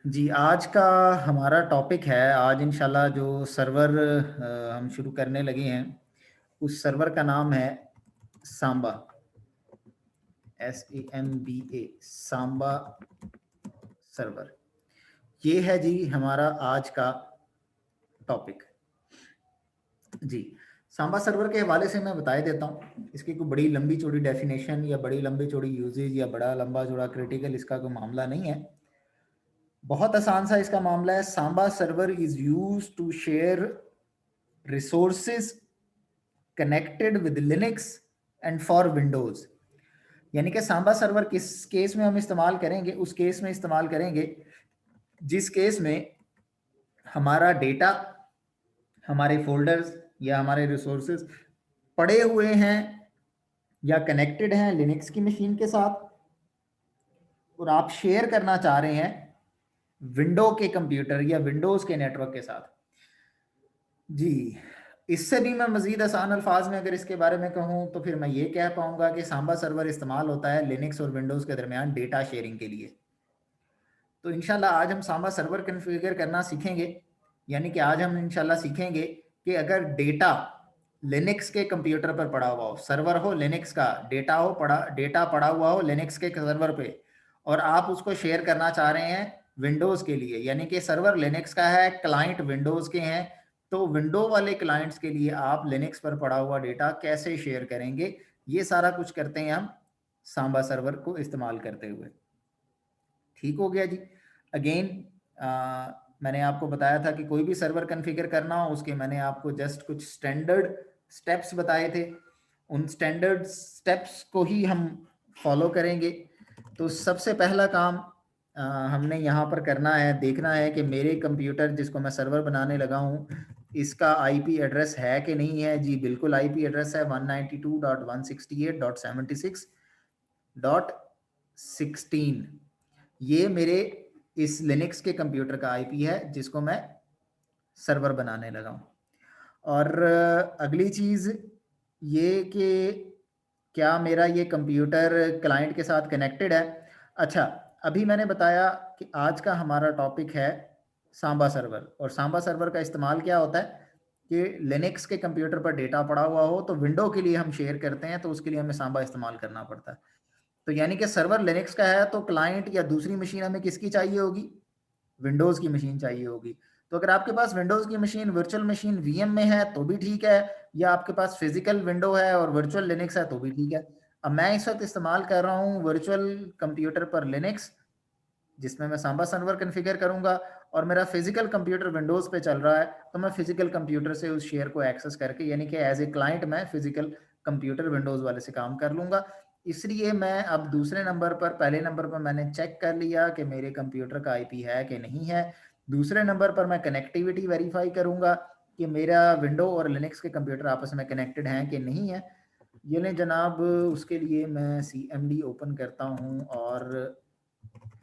जी, आज का हमारा टॉपिक है, आज इंशाल्लाह जो सर्वर हम शुरू करने लगे हैं, उस सर्वर का नाम है सांबा, SAMBA, सांबा सर्वर। ये है जी हमारा आज का टॉपिक। जी, सांबा सर्वर के हवाले से मैं बता देता हूँ। इसकी कोई बड़ी लंबी चौड़ी डेफिनेशन या बड़ी लंबी चौड़ी यूजेज या बड़ा लंबा चौड़ा क्रिटिकल इसका कोई मामला नहीं है। बहुत आसान सा इसका मामला है। Samba server is used to share resources connected with Linux and for Windows. यानी कि सांबा सर्वर किस केस में हम इस्तेमाल करेंगे, उस केस में इस्तेमाल करेंगे जिस केस में हमारा डेटा, हमारे फोल्डर्स या हमारे रिसोर्सेज पड़े हुए हैं या कनेक्टेड हैं लिनक्स की मशीन के साथ, और आप शेयर करना चाह रहे हैं विंडो के कंप्यूटर या विंडोज के नेटवर्क के साथ। जी, इससे भी मैं मजीद आसान अल्फाज में अगर इसके बारे में कहूँ तो फिर मैं ये कह पाऊंगा कि सांबा सर्वर इस्तेमाल होता है लिनक्स और विंडोज़ के दरमियान डेटा शेयरिंग के लिए। तो इंशाल्लाह आज हम सांबा सर्वर कन्फिगर करना सीखेंगे। यानी कि आज हम इंशाल्लाह सीखेंगे कि अगर डेटा लिनक्स के कंप्यूटर पर पड़ा हुआ हो, सर्वर हो लिनक्स का, डेटा पड़ा हुआ हो लिनक्स के सर्वर पे, और आप उसको शेयर करना चाह रहे हैं विंडोज़ के लिए, यानी कि सर्वर लिनक्स का है, क्लाइंट विंडोज़ के हैं, तो विंडो वाले क्लाइंट्स के लिए आप लिनक्स पर पड़ा हुआ डेटा कैसे शेयर करेंगे, ये सारा कुछ करते हैं हम सांबा सर्वर को इस्तेमाल करते हुए। ठीक हो गया जी। अगेन मैंने आपको बताया था कि कोई भी सर्वर कन्फिगर करना हो उसके मैंने आपको जस्ट कुछ स्टैंडर्ड स्टेप्स बताए थे। उन स्टैंडर्ड स्टेप्स को ही हम फॉलो करेंगे। तो सबसे पहला काम हमने यहाँ पर करना है, देखना है कि मेरे कंप्यूटर जिसको मैं सर्वर बनाने लगा हूँ इसका आईपी एड्रेस है कि नहीं है। जी बिल्कुल, आईपी एड्रेस है 192.168.76.16। ये मेरे इस लिनक्स के कंप्यूटर का आईपी है जिसको मैं सर्वर बनाने लगा हूँ। और अगली चीज़ ये कि क्या मेरा ये कंप्यूटर क्लाइंट के साथ कनेक्टेड है। अच्छा, अभी मैंने बताया कि आज का हमारा टॉपिक है सांबा सर्वर, और सांबा सर्वर का इस्तेमाल क्या होता है कि लिनक्स के कंप्यूटर पर डेटा पड़ा हुआ हो तो विंडो के लिए हम शेयर करते हैं, तो उसके लिए हमें सांबा इस्तेमाल करना पड़ता है। तो यानी कि सर्वर लिनक्स का है तो क्लाइंट या दूसरी मशीन हमें किसकी चाहिए होगी, विंडोज़ की मशीन चाहिए होगी। तो अगर आपके पास विंडोज़ की मशीन वर्चुअल मशीन वीएम में है तो भी ठीक है, या आपके पास फिजिकल विंडो है और वर्चुअल लिनक्स है तो भी ठीक है। अब मैं इस वक्त इस्तेमाल कर रहा हूँ वर्चुअल कंप्यूटर पर लिनक्स, जिसमें मैं सांबा सर्वर कन्फिगर करूंगा, और मेरा फिजिकल कंप्यूटर विंडोज़ पे चल रहा है, तो मैं फिजिकल कंप्यूटर से उस शेयर को एक्सेस करके, यानी कि एज ए क्लाइंट मैं फिजिकल कंप्यूटर विंडोज़ वाले से काम कर लूंगा। इसलिए मैं अब दूसरे नंबर पर, पहले नंबर पर मैंने चेक कर लिया कि मेरे कंप्यूटर का आईपी है कि नहीं है। दूसरे नंबर पर मैं कनेक्टिविटी वेरीफाई करूंगा कि मेरा विंडो और लिनक्स के कंप्यूटर आपस में कनेक्टेड हैं कि नहीं है। ये लें जनाब, उसके लिए मैं CMD ओपन करता हूँ और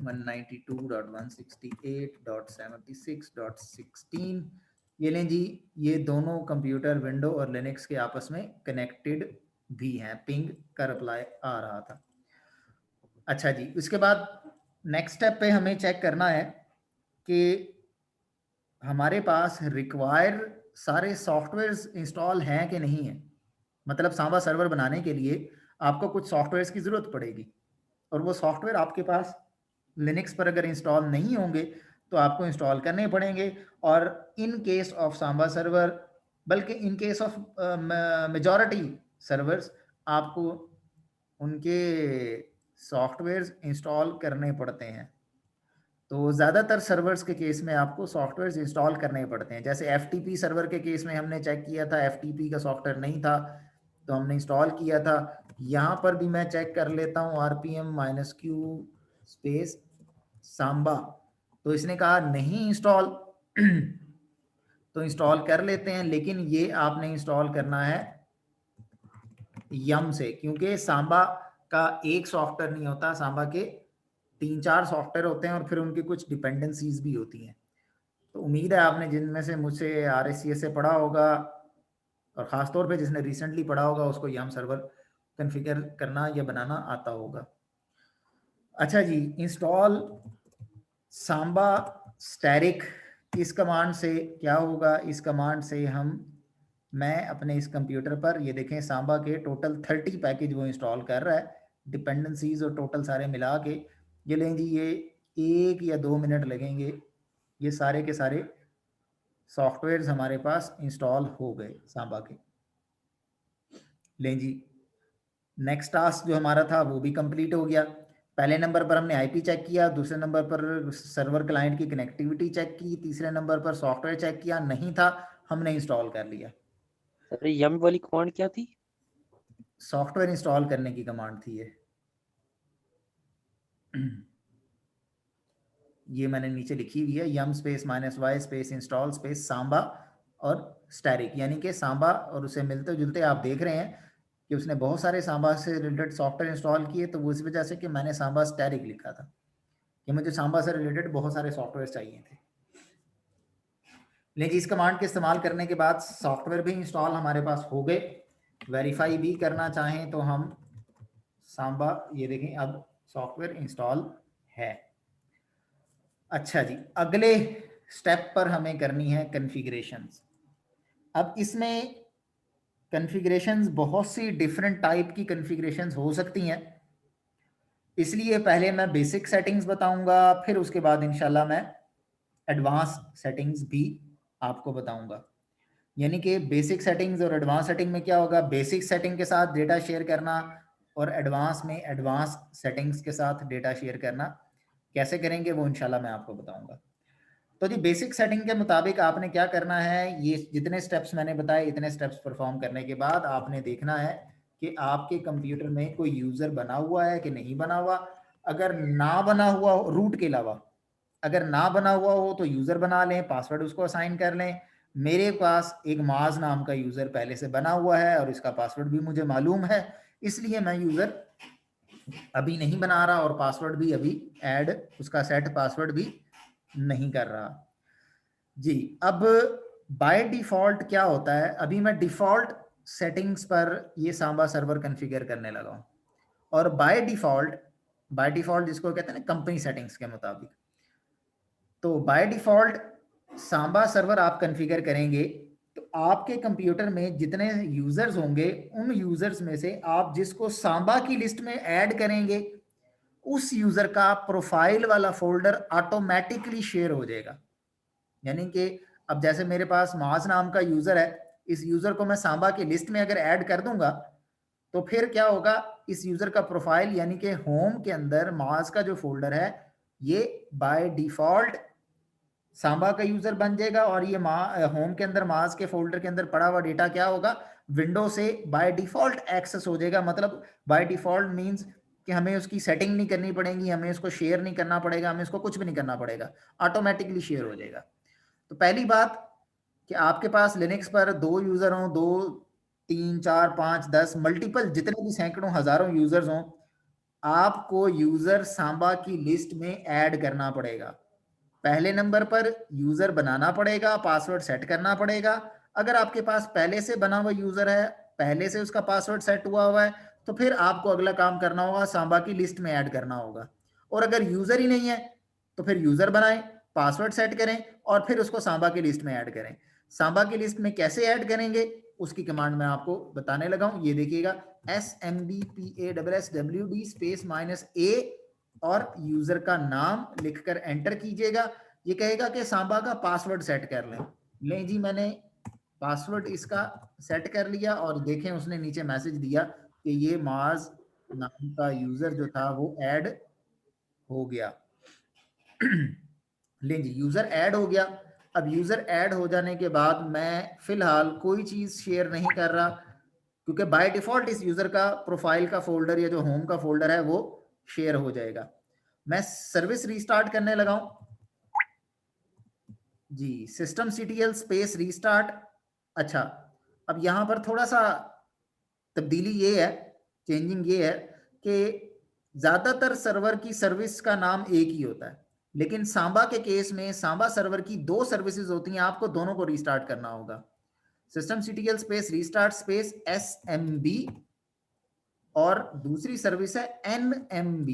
192.168.76.16 ये लें जी, ये दोनों कंप्यूटर विंडो और लिनक्स के आपस में कनेक्टेड भी हैं। पिंग का रिप्लाई आ रहा था। अच्छा जी, उसके बाद नेक्स्ट स्टेप पे हमें चेक करना है कि हमारे पास रिक्वायर सारे सॉफ्टवेयर्स इंस्टॉल हैं कि नहीं है। मतलब सांबा सर्वर बनाने के लिए आपको कुछ सॉफ्टवेयर्स की ज़रूरत पड़ेगी, और वो सॉफ्टवेयर आपके पास लिनक्स पर अगर इंस्टॉल नहीं होंगे तो आपको इंस्टॉल करने पड़ेंगे। और in case of Samba server, बल्कि in case of majority servers, आपको उनके सॉफ्टवेयर्स इंस्टॉल करने पड़ते हैं। तो ज़्यादातर सर्वर्स के केस में आपको सॉफ्टवेयर इंस्टॉल करने पड़ते हैं। जैसे FTP सर्वर के केस में हमने चेक किया था, FTP का सॉफ्टवेयर नहीं था तो हमने इंस्टॉल किया था। यहाँ पर भी मैं चेक कर लेता हूँ RPM-Q स्पेस सांबा, तो इसने कहा नहीं इंस्टॉल तो इंस्टॉल कर लेते हैं, लेकिन ये आपने इंस्टॉल करना है यम से, क्योंकि सांबा का एक सॉफ्टवेयर नहीं होता, सांबा के 3-4 सॉफ्टवेयर होते हैं और फिर उनकी कुछ डिपेंडेंसीज भी होती हैं। तो उम्मीद है आपने जिनमें से मुझसे RSCS से पढ़ा होगा, और ख़ासतौर पे जिसने रिसेंटली पढ़ा होगा उसको यम सर्वर कन्फिगर करना या बनाना आता होगा। अच्छा जी, इंस्टॉल सांबा स्टैरिक, इस कमांड से क्या होगा, इस कमांड से मैं अपने इस कंप्यूटर पर, ये देखें सांबा के टोटल 30 पैकेज वो इंस्टॉल कर रहा है, डिपेंडेंसीज और टोटल सारे मिला के। ये लें जी, ये 1 या 2 मिनट लगेंगे, ये सारे के सारे सॉफ्टवेयर्स हमारे पास इंस्टॉल हो गए सांबा के। लें जी, नेक्स्ट टास्क जो हमारा था वो भी कंप्लीट हो गया। पहले नंबर पर हमने आईपी चेक किया, दूसरे नंबर पर सर्वर क्लाइंट की कनेक्टिविटी चेक की, तीसरे नंबर पर सॉफ्टवेयर चेक किया, नहीं था हमने इंस्टॉल कर लिया। सर यम वाली कमांड क्या थी? सॉफ्टवेयर इंस्टॉल करने की कमांड थी ये मैंने नीचे लिखी हुई है, yum space -y space install space Samba और स्टैरिक, यानी कि सांबा और उसे मिलते जुलते आप देख रहे हैं कि उसने बहुत सारे सांबा से रिलेटेड सॉफ्टवेयर इंस्टॉल किए, तो वो इस वजह से कि मैंने सांबा स्टैरिक लिखा था कि मुझे सांबा से रिलेटेड बहुत सारे सॉफ्टवेयर चाहिए थे। लेकिन इस कमांड के इस्तेमाल करने के बाद सॉफ्टवेयर भी इंस्टॉल हमारे पास हो गए। वेरीफाई भी करना चाहें तो हम सांबा, ये देखें अब सॉफ्टवेयर इंस्टॉल है। अच्छा जी, अगले स्टेप पर हमें करनी है कॉन्फ़िगरेशंस। अब इसमें कॉन्फ़िगरेशंस बहुत सी डिफरेंट टाइप की कॉन्फ़िगरेशंस हो सकती हैं, इसलिए पहले मैं बेसिक सेटिंग्स बताऊंगा, फिर उसके बाद इंशाल्लाह मैं एडवांस सेटिंग्स भी आपको बताऊंगा। यानी कि बेसिक सेटिंग्स और एडवांस सेटिंग में क्या होगा, बेसिक सेटिंग के साथ डेटा शेयर करना और एडवांस में एडवांस सेटिंग्स के साथ डेटा शेयर करना कैसे करेंगे वो इंशाल्लाह मैं आपको बताऊंगा। तो जी बेसिक सेटिंग के मुताबिक आपने क्या करना है, ये जितने स्टेप्स मैंने बताए इतने स्टेप्स परफॉर्म करने के बाद आपने देखना है कि आपके कंप्यूटर में कोई यूज़र बना हुआ है कि नहीं बना हुआ। अगर ना बना हुआ हो, रूट के अलावा अगर ना बना हुआ हो तो यूज़र बना लें, पासवर्ड उसको असाइन कर लें। मेरे पास एक माज नाम का यूज़र पहले से बना हुआ है और इसका पासवर्ड भी मुझे मालूम है, इसलिए मैं यूज़र अभी नहीं बना रहा और पासवर्ड भी अभी ऐड, उसका सेट पासवर्ड भी नहीं कर रहा जी। अब बाय डिफॉल्ट क्या होता है, अभी मैं डिफॉल्ट सेटिंग्स पर ये सांबा सर्वर कॉन्फ़िगर करने लगा हूं, और बाय डिफॉल्ट जिसको कहते हैं ना कंपनी सेटिंग्स के मुताबिक, तो बाय डिफॉल्ट सांबा सर्वर आप कॉन्फ़िगर करेंगे तो आपके कंप्यूटर में जितने यूजर्स होंगे उन यूजर्स में से आप जिसको सांबा की लिस्ट में ऐड करेंगे उस यूजर का प्रोफाइल वाला फोल्डर ऑटोमेटिकली शेयर हो जाएगा। यानी कि अब जैसे मेरे पास माज नाम का यूजर है, इस यूजर को मैं सांबा की लिस्ट में अगर ऐड कर दूंगा तो फिर क्या होगा, इस यूजर का प्रोफाइल यानी कि होम के अंदर माज का जो फोल्डर है ये बाय डिफॉल्ट सांबा का यूजर बन जाएगा, और ये होम के अंदर माज के फोल्डर के अंदर पड़ा हुआ डेटा क्या होगा, विंडो से बाय डिफॉल्ट एक्सेस हो जाएगा। मतलब बाय डिफॉल्ट मींस कि हमें उसकी सेटिंग नहीं करनी पड़ेगी, हमें उसको शेयर नहीं करना पड़ेगा, हमें उसको कुछ भी नहीं करना पड़ेगा, ऑटोमेटिकली शेयर हो जाएगा। तो पहली बात कि आपके पास लिनक्स पर 2 यूजर हों, 2 3 4 5 10 मल्टीपल जितने भी सैकड़ों हजारों यूजर्स हों, आपको यूजर सांबा की लिस्ट में ऐड करना पड़ेगा। पहले नंबर पर यूजर बनाना पड़ेगा, पासवर्ड सेट करना पड़ेगा। अगर आपके पास पहले से बना हुआ यूजर है, पहले से उसका पासवर्ड सेट हुआ है, तो फिर आपको अगला काम करना होगा, सांबा की लिस्ट में ऐड करना होगा। और अगर यूजर ही नहीं है तो फिर यूजर बनाएं, पासवर्ड सेट करें और फिर उसको सांबा की लिस्ट में ऐड करें। सांबा की लिस्ट में कैसे ऐड करेंगे उसकी कमांड मैं आपको बताने लगा हूं, ये देखिएगा SMBPASSWD स्पेस -A और यूजर का नाम लिखकर एंटर कीजिएगा। ये कहेगा कि सांबा का पासवर्ड सेट कर लें। लें जी, मैंने पासवर्ड इसका सेट कर लिया और देखें उसने नीचे मैसेज दिया कि ये माज नाम का यूजर जो था वो ऐड हो गया। लें जी, यूजर ऐड हो गया। अब यूजर ऐड हो जाने के बाद मैं फिलहाल कोई चीज शेयर नहीं कर रहा, क्योंकि बाय डिफॉल्ट इस यूजर का प्रोफाइल का फोल्डर या जो होम का फोल्डर है वो शेयर हो जाएगा। मैं सर्विस रीस्टार्ट करने लगा हूं जी, systemctl स्पेस रीस्टार्ट। अच्छा, अब यहां पर थोड़ा सा तब्दीली ये है, चेंजिंग ये है कि ज्यादातर सर्वर की सर्विस का नाम एक ही होता है, लेकिन सांबा के केस में सांबा सर्वर की 2 सर्विसेज होती हैं, आपको दोनों को रीस्टार्ट करना होगा। systemctl space restart space SMB और दूसरी सर्विस है NMB।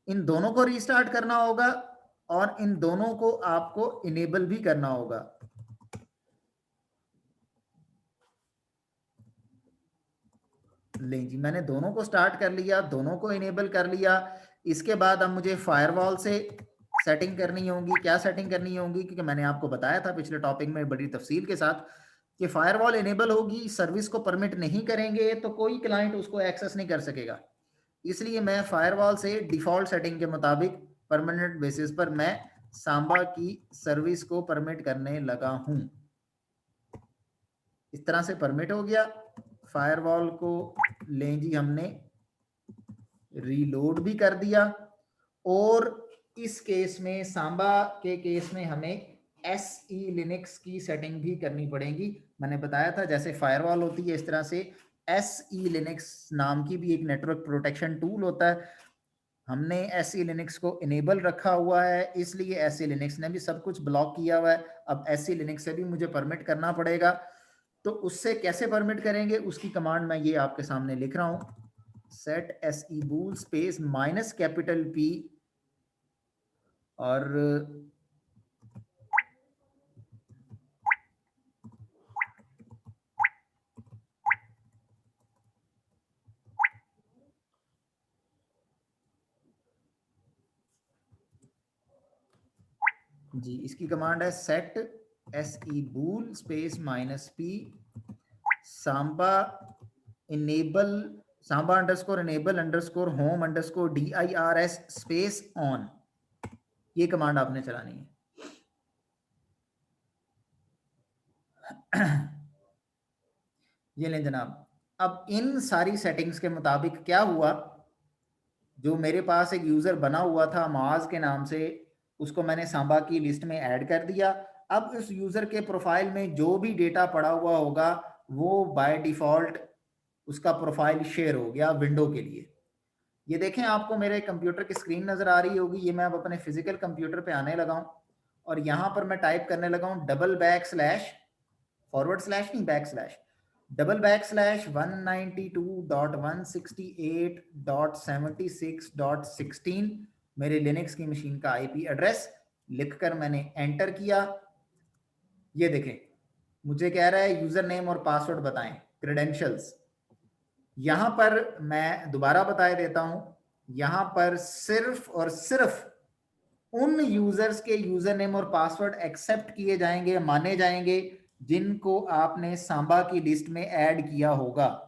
इन दोनों को रीस्टार्ट करना होगा और इन दोनों को आपको इनेबल भी करना होगा। ले जी, मैंने दोनों को स्टार्ट कर लिया, दोनों को इनेबल कर लिया। इसके बाद अब मुझे फायरवॉल से सेटिंग करनी होगी। क्या सेटिंग करनी होगी? क्योंकि मैंने आपको बताया था पिछले टॉपिक में बड़ी तफसील के साथ कि फायरवॉल इनेबल होगी, सर्विस को परमिट नहीं करेंगे तो कोई क्लाइंट उसको एक्सेस नहीं कर सकेगा। इसलिए मैं फायरवॉल से डिफॉल्ट सेटिंग के मुताबिक परमानेंट बेसिस पर मैं सांबा की सर्विस को परमिट करने लगा हूं। इस तरह से परमिट हो गया। फायरवॉल को लें जी, हमने रीलोड भी कर दिया। और इस केस में, सांबा के केस में, हमें SE लिनक्स की सेटिंग भी करनी पड़ेगी। मैंने बताया था जैसे फायरवॉल होती है, इस तरह से SE लिनक्स नाम की भी एक नेटवर्क प्रोटेक्शन टूल होता है। हमने SE लिनक्स को इनेबल रखा हुआ है, इसलिए SE लिनक्स ने भी सब कुछ ब्लॉक किया हुआ है। अब SE लिनक्स से भी मुझे परमिट करना पड़ेगा। तो उससे कैसे परमिट करेंगे, उसकी कमांड मैं ये आपके सामने लिख रहा हूं। set se bool space -P और जी, इसकी कमांड है set se bool space -P Samba enable, Samba underscore enable underscore home underscore DIRS space on. ये कमांड आपने चलानी है। ये लें जनाब। अब इन सारी सेटिंग्स के मुताबिक क्या हुआ, जो मेरे पास एक यूजर बना हुआ था माज के नाम से, उसको मैंने सांबा की लिस्ट में ऐड कर दिया। अब इस यूजर के प्रोफाइल में जो भी डेटा पड़ा हुआ होगा वो बाय डिफॉल्ट उसका प्रोफाइल शेयर हो गया विंडो के लिए। ये देखें, आपको मेरे कंप्यूटर की स्क्रीन नजर आ रही होगी। ये मैं अब अपने फिजिकल कंप्यूटर पे आने लगा हूं और यहां पर मैं टाइप करने लगा हूं // नहीं, // 192.168.76.16 मेरे लिनक्स की मशीन का IP एड्रेस लिखकर मैंने एंटर किया। ये देखें, मुझे कह रहा है यूजर नेम और पासवर्ड बताएं, क्रेडेंशियल्स। यहां पर मैं दोबारा बता देता हूं, यहां पर सिर्फ और सिर्फ उन यूजर्स के यूजर नेम और पासवर्ड एक्सेप्ट किए जाएंगे, माने जाएंगे, जिनको आपने सांबा की लिस्ट में ऐड किया होगा।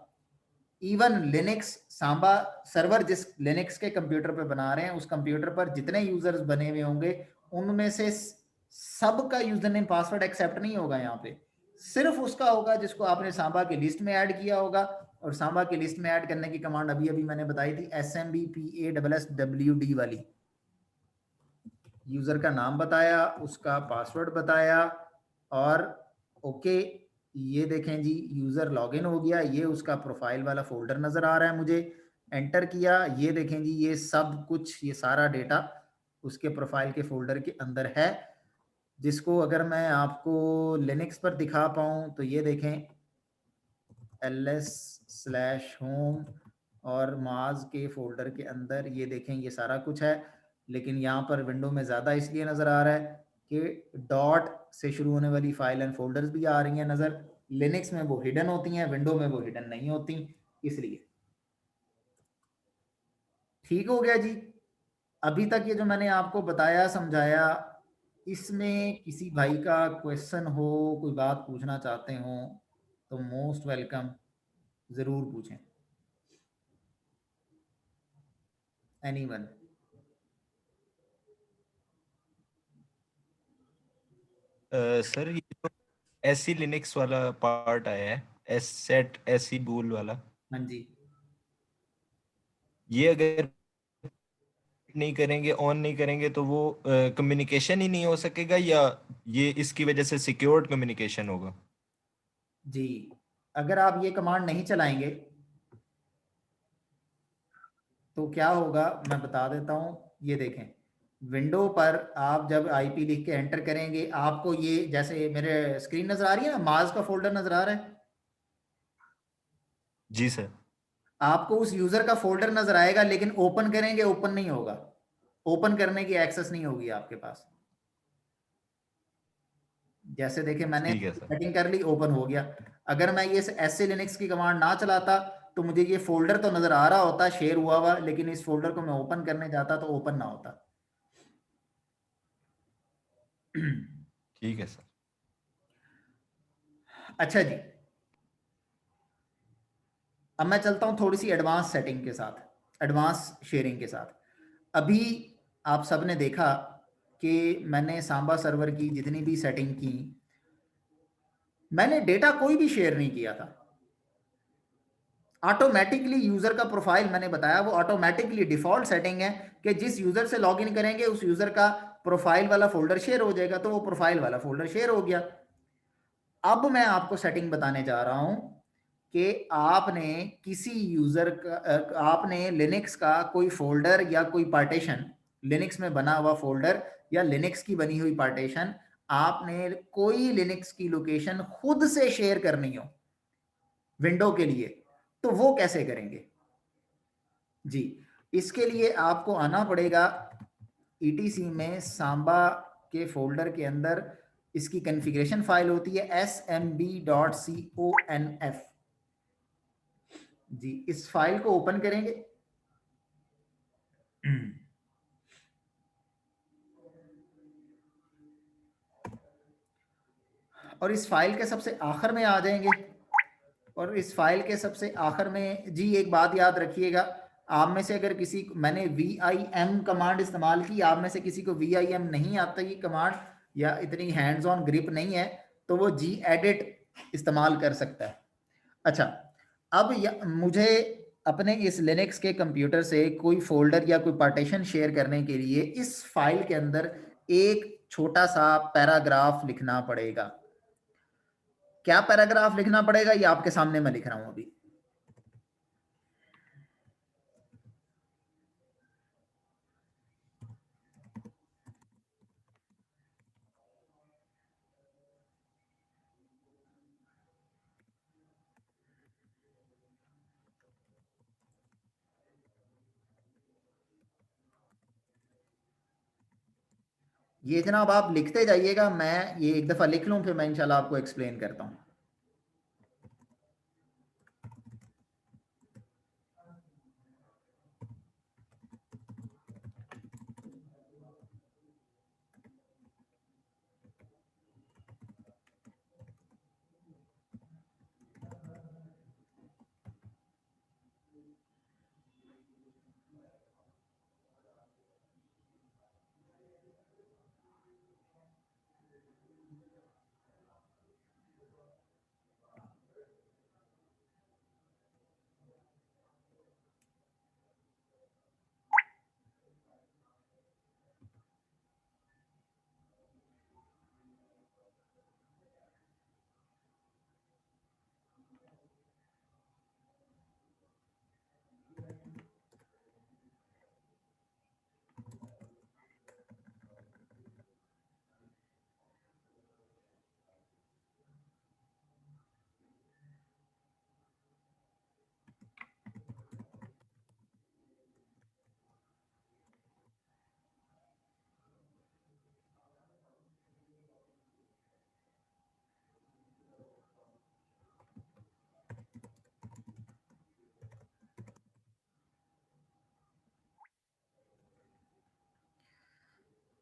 इवन लिनक्स सांबा सर्वर जिस लिनक्स के कंप्यूटर पर बना रहे हैं, उस कंप्यूटर पर जितने यूजर्स बने हुए होंगे उनमें से सबका यूजर नेम पासवर्ड एक्सेप्ट नहीं होगा। यहाँ पे सिर्फ उसका होगा जिसको आपने सांबा की लिस्ट में ऐड किया होगा। और सांबा की लिस्ट में ऐड करने की कमांड अभी अभी मैंने बताई थी, SMBPASSWD वाली। यूजर का नाम बताया, उसका पासवर्ड बताया और ओके। ये देखें जी, यूजर लॉगिन हो गया। ये उसका प्रोफाइल वाला फोल्डर नजर आ रहा है, मुझे एंटर किया। ये देखें जी, ये सब कुछ, ये सारा डेटा उसके प्रोफाइल के फोल्डर के अंदर है, जिसको अगर मैं आपको लिनक्स पर दिखा पाऊं तो ये देखें ls/home और माज के फोल्डर के अंदर ये देखें ये सारा कुछ है। लेकिन यहाँ पर विंडो में ज़्यादा इसलिए नज़र आ रहा है कि डॉट से शुरू होने वाली फाइल एंड फोल्डर्स भी आ रही हैं नज़र। लिनक्स में वो हिडन होती हैं, विंडो में वो हिडन नहीं होती, इसलिए। ठीक हो गया जी। अभी तक ये जो मैंने आपको बताया समझाया, इसमें किसी भाई का क्वेश्चन हो, कोई बात पूछना चाहते हो तो मोस्ट वेलकम, ज़रूर पूछें। एनीवन? सर ये तो SE लिनक्स वाला पार्ट आया है, सेट SE बूल वाला, हाँ जी। ये अगर नहीं करेंगे, ऑन नहीं करेंगे तो वो कम्युनिकेशन ही नहीं हो सकेगा, या ये इसकी वजह से सिक्योर्ड कम्युनिकेशन होगा? जी, अगर आप ये कमांड नहीं चलाएंगे तो क्या होगा मैं बता देता हूं। ये देखें, विंडो पर आप जब IP लिख के एंटर करेंगे, आपको ये जैसे मेरे स्क्रीन नजर आ रही है ना, माज का फोल्डर नजर आ रहा है, जी सर। आपको उस यूजर का फोल्डर नजर आएगा, लेकिन ओपन करेंगे ओपन नहीं होगा। ओपन करने की एक्सेस नहीं होगी आपके पास। जैसे देखिए मैंने ठीक है सर। सेटिंग कर ली, ओपन हो गया। अगर मैं ये SC लिनक्स की कमांड ना चलाता तो मुझे ये फोल्डर तो नजर आ रहा होता शेयर हुआ हुआ, लेकिन इस फोल्डर को मैं ओपन करने जाता तो ओपन ना होता। ठीक है सर। अच्छा जी, अब मैं चलता हूं थोड़ी सी एडवांस सेटिंग के साथ, एडवांस शेयरिंग के साथ। अभी आप सबने देखा कि मैंने सांबा सर्वर की जितनी भी सेटिंग की, मैंने डेटा कोई भी शेयर नहीं किया था। ऑटोमेटिकली यूजर का प्रोफाइल मैंने बताया वो ऑटोमेटिकली डिफॉल्ट सेटिंग है कि जिस यूजर से लॉगिन करेंगे उस यूजर का प्रोफाइल वाला फोल्डर शेयर हो जाएगा, तो वो प्रोफाइल वाला फोल्डर शेयर हो गया। अब मैं आपको सेटिंग बताने जा रहा हूं कि आपने किसी यूजर का आपने लिनक्स का कोई फोल्डर या कोई पार्टीशन, लिनक्स में बना हुआ फोल्डर या लिनक्स की बनी हुई पार्टीशन, आपने कोई लिनक्स की लोकेशन खुद से शेयर करनी हो विंडो के लिए, तो वो कैसे करेंगे जी। इसके लिए आपको आना पड़ेगा ETC में सांबा के फोल्डर के अंदर इसकी कॉन्फ़िगरेशन फाइल होती है smb.conf जी। इस फाइल को ओपन करेंगे, और इस फाइल के सबसे आखिर में आ जाएंगे। और इस फाइल के सबसे आखिर में जी एक बात याद रखिएगा, आप में से अगर किसी, मैंने vim कमांड इस्तेमाल की, आप में से किसी को vim नहीं आता ये कमांड या इतनी हैंड्स ऑन ग्रिप नहीं है, तो वो gedit इस्तेमाल कर सकता है। अच्छा, अब मुझे अपने इस लिनक्स के कंप्यूटर से कोई फोल्डर या कोई पार्टीशन शेयर करने के लिए इस फाइल के अंदर एक छोटा सा पैराग्राफ लिखना पड़ेगा। क्या पैराग्राफ लिखना पड़ेगा ये आपके सामने मैं लिख रहा हूं अभी। ये जनाब आप लिखते जाइएगा, मैं ये एक दफा लिख लूं फिर मैं इंशाल्लाह आपको एक्सप्लेन करता हूं।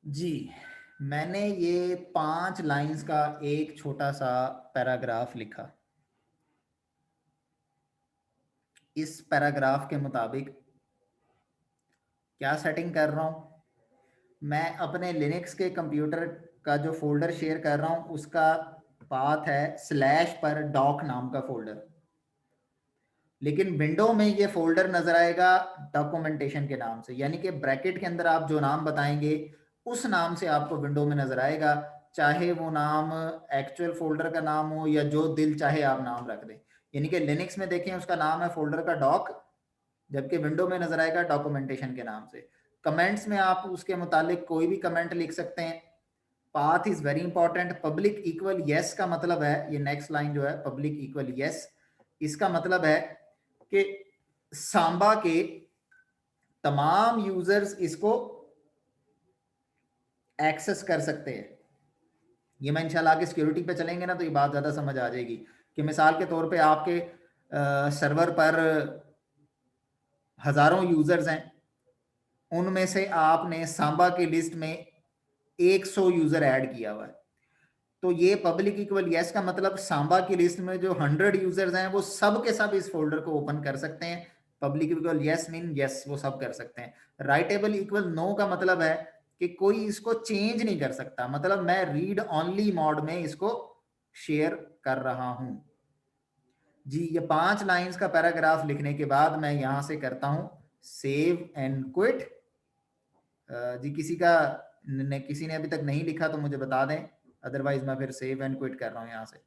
जी, मैंने ये 5 लाइंस का एक छोटा सा पैराग्राफ लिखा। इस पैराग्राफ के मुताबिक क्या सेटिंग कर रहा हूं, मैं अपने लिनक्स के कंप्यूटर का जो फोल्डर शेयर कर रहा हूं उसका पाथ है स्लैश पर डॉक नाम का फोल्डर, लेकिन विंडो में ये फोल्डर नजर आएगा डॉक्यूमेंटेशन के नाम से, यानी कि ब्रैकेट के अंदर आप जो नाम बताएंगे उस नाम से आपको विंडो में नजर आएगा, चाहे वो नाम एक्चुअल फोल्डर का नाम हो या जो दिल चाहे आप नाम रख दें। यानी कि लिनक्स में देखें उसका नाम है फोल्डर का डॉक, जबकि विंडो में नजर आएगा डॉक्यूमेंटेशन के नाम से। कमेंट्स में आप उसके मुतालिक कोई भी कमेंट लिख सकते हैं। Path is very important. Public equal yes का मतलब है, ये नेक्स्ट लाइन जो है पब्लिक इक्वल यस, इसका मतलब है कि सांबा के तमाम यूजर्स इसको एक्सेस कर सकते हैं। ये मैं इंशाल्लाह आगे सिक्योरिटी पे चलेंगे ना तो ये बात ज़्यादा समझ आ जाएगी कि मिसाल के तौर पे आपके सर्वर पर हज़ारों यूज़र्स हैं, उनमें से आपने सांबा की लिस्ट में 100 यूज़र ऐड किया हुआ है, तो ये पब्लिक इक्वल येस का मतलब सांबा की लिस्ट में जो 100 यूजर्स हैं वो सब के सब इस फोल्डर को ओपन कर सकते हैं। Public equal yes mean yes, वो सब कर सकते हैं। राइटेबल इक्वल नो का मतलब है कि कोई इसको चेंज नहीं कर सकता, मतलब मैं रीड ओनली मोड में इसको शेयर कर रहा हूं। जी ये 5 लाइंस का पैराग्राफ लिखने के बाद मैं यहां से करता हूं सेव एंड क्विट। जी किसी ने अभी तक नहीं लिखा तो मुझे बता दें, अदरवाइज मैं फिर सेव एंड क्विट कर रहा हूं यहां से।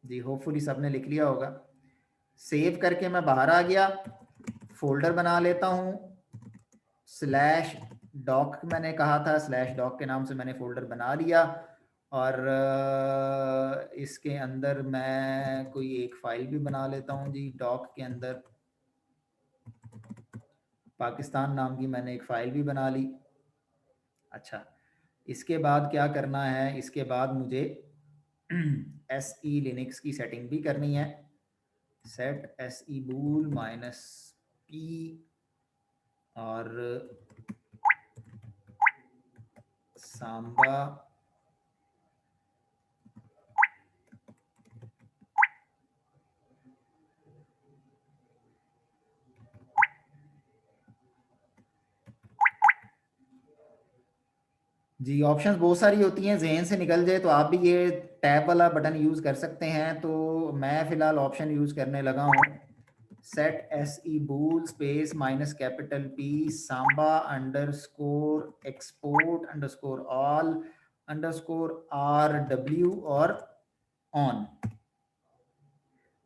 जी होपफुली सबने लिख लिया होगा। सेव करके मैं बाहर आ गया, फोल्डर बना लेता हूं स्लैश डॉक, मैंने कहा था स्लैश डॉक के नाम से मैंने फोल्डर बना लिया, और इसके अंदर मैं कोई एक फाइल भी बना लेता हूं जी। डॉक के अंदर पाकिस्तान नाम की मैंने एक फाइल भी बना ली। अच्छा, इसके बाद क्या करना है, इसके बाद मुझे SE लिनक्स की सेटिंग भी करनी है। सेट SE bool -p और सांबा जी। ऑप्शंस बहुत सारी होती हैं, जहन से निकल जाए तो आप भी ये टैब वाला बटन यूज़ कर सकते हैं। तो मैं फ़िलहाल ऑप्शन यूज़ करने लगा हूँ set SE bool space -P Samba _ export _ all _RW और ऑन।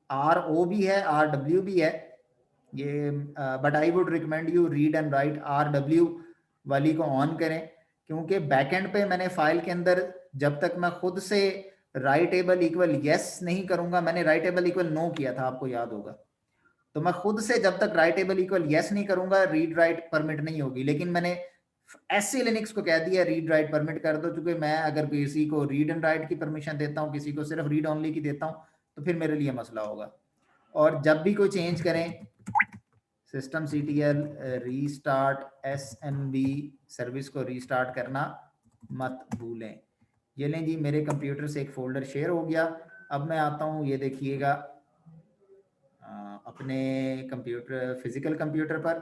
RO भी है, RW भी है ये, but I would recommend you read and right RW वाली को ऑन करें, क्योंकि बैकएंड पे मैंने फाइल के अंदर जब तक मैं खुद से राइटेबल इक्वल यस नहीं करूंगा, मैंने राइटेबल इक्वल नो किया था आपको याद होगा, तो मैं खुद से जब तक राइटेबल इक्वल यस नहीं करूंगा रीड राइट परमिट नहीं होगी। लेकिन मैंने SE लिनक्स को कह दिया रीड राइट परमिट कर दो, क्योंकि मैं अगर किसी को रीड एंड राइट की परमिशन देता हूँ, किसी को सिर्फ रीड ओनली की देता हूँ, तो फिर मेरे लिए मसला होगा। और जब भी कोई चेंज करें systemctl रीस्टार्ट SMB सर्विस को रीस्टार्ट करना मत भूलें। ये लें जी, मेरे कंप्यूटर से एक फोल्डर शेयर हो गया। अब मैं आता हूँ, ये देखिएगा अपने कंप्यूटर फिजिकल कंप्यूटर पर,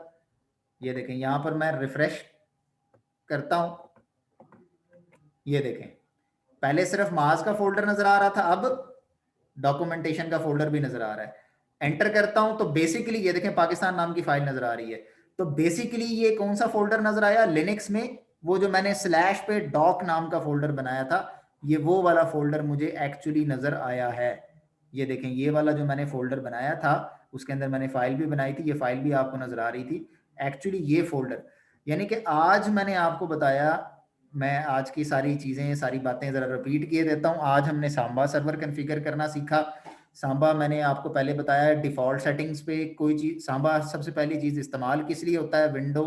ये देखें यहाँ पर मैं रिफ्रेश करता हूँ, ये देखें पहले सिर्फ मास का फोल्डर नजर आ रहा था, अब डॉक्यूमेंटेशन का फोल्डर भी नजर आ रहा है। एंटर करता हूं तो बेसिकली ये देखें पाकिस्तान नाम की फाइल नजर आ रही है। तो बेसिकली ये कौन सा फोल्डर नजर आया लिनक्स में, वो जो मैंने स्लैश पे डॉक नाम का फोल्डर बनाया था, ये वो वाला फोल्डर मुझे एक्चुअली नजर आया है। ये देखें ये वाला जो मैंने फोल्डर बनाया था, उसके अंदर मैंने फाइल भी बनाई थी, ये फाइल भी आपको नजर आ रही थी एक्चुअली ये फोल्डर। यानी कि आज मैंने आपको बताया, मैं आज की सारी चीजें सारी बातें जरा रिपीट किए देता हूं। आज हमने सांबा सर्वर कॉन्फ़िगर करना सीखा। सांबा मैंने आपको पहले बताया डिफ़ॉल्ट सेटिंग्स पे कोई चीज़, सांबा सबसे पहली चीज़ इस्तेमाल किस लिए होता है, विंडो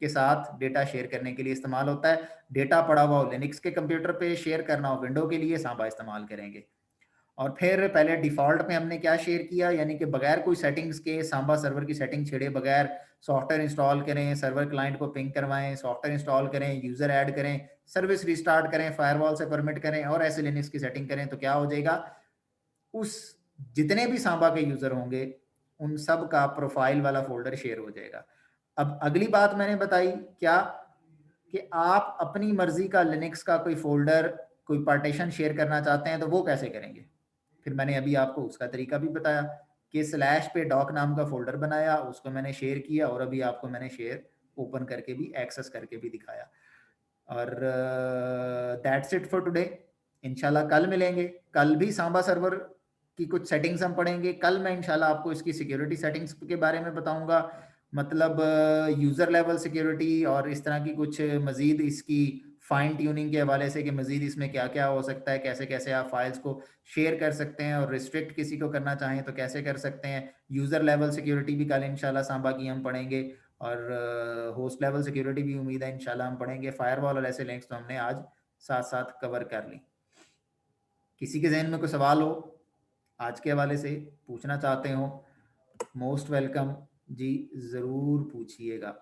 के साथ डेटा शेयर करने के लिए इस्तेमाल होता है। डेटा पड़ा हुआ हो लिनक्स के कंप्यूटर पे, शेयर करना हो विंडो के लिए, सांबा इस्तेमाल करेंगे। और फिर पहले डिफ़ॉल्ट में हमने क्या शेयर किया, यानी कि बगैर कोई सेटिंग्स के सांबा सर्वर की सेटिंग छेड़े बगैर सॉफ्टवेयर इंस्टॉल करें, सर्वर क्लाइंट को पिंग करवाएं, सॉफ्टवेयर इंस्टॉल करें, यूज़र ऐड करें, सर्विस रिस्टार्ट करें, फायरवॉल से परमिट करें और ऐसे लिनक्स की सेटिंग करें, तो क्या हो जाएगा, उस जितने भी सांबा के यूजर होंगे उन सब का प्रोफाइल वाला फोल्डर शेयर हो जाएगा। अब अगली बात मैंने बताई क्या, कि आप अपनी मर्जी का लिनक्स का कोई फोल्डर कोई पार्टीशन शेयर करना चाहते हैं तो वो कैसे करेंगे। फिर मैंने अभी आपको उसका तरीका भी बताया कि स्लैश पे डॉक नाम का फोल्डर बनाया, उसको मैंने शेयर किया और अभी आपको मैंने शेयर ओपन करके भी एक्सेस करके भी दिखाया। और दैट्स इट फॉर टुडे। इंशाल्लाह कल मिलेंगे, कल भी सांबा सर्वर की कुछ सेटिंग्स हम पढ़ेंगे। कल मैं इंशाल्लाह आपको इसकी सिक्योरिटी सेटिंग्स के बारे में बताऊंगा, मतलब यूज़र लेवल सिक्योरिटी और इस तरह की कुछ मज़ीद इसकी फाइन ट्यूनिंग के हवाले से कि मज़ीद इसमें क्या क्या हो सकता है, कैसे कैसे आप फाइल्स को शेयर कर सकते हैं और रिस्ट्रिक्ट किसी को करना चाहें तो कैसे कर सकते हैं। यूज़र लेवल सिक्योरिटी भी कल इंशाल्लाह सांबा की हम पढ़ेंगे। और होस्ट लेवल सिक्योरिटी भी उम्मीद है इंशाल्लाह हम पढ़ेंगे। फायरवॉल और ऐसे लिंक्स तो हमने आज साथ साथ कवर कर ली। किसी के जहन में कोई सवाल हो आज के हवाले से पूछना चाहते हो, मोस्ट वेलकम जी, ज़रूर पूछिएगा।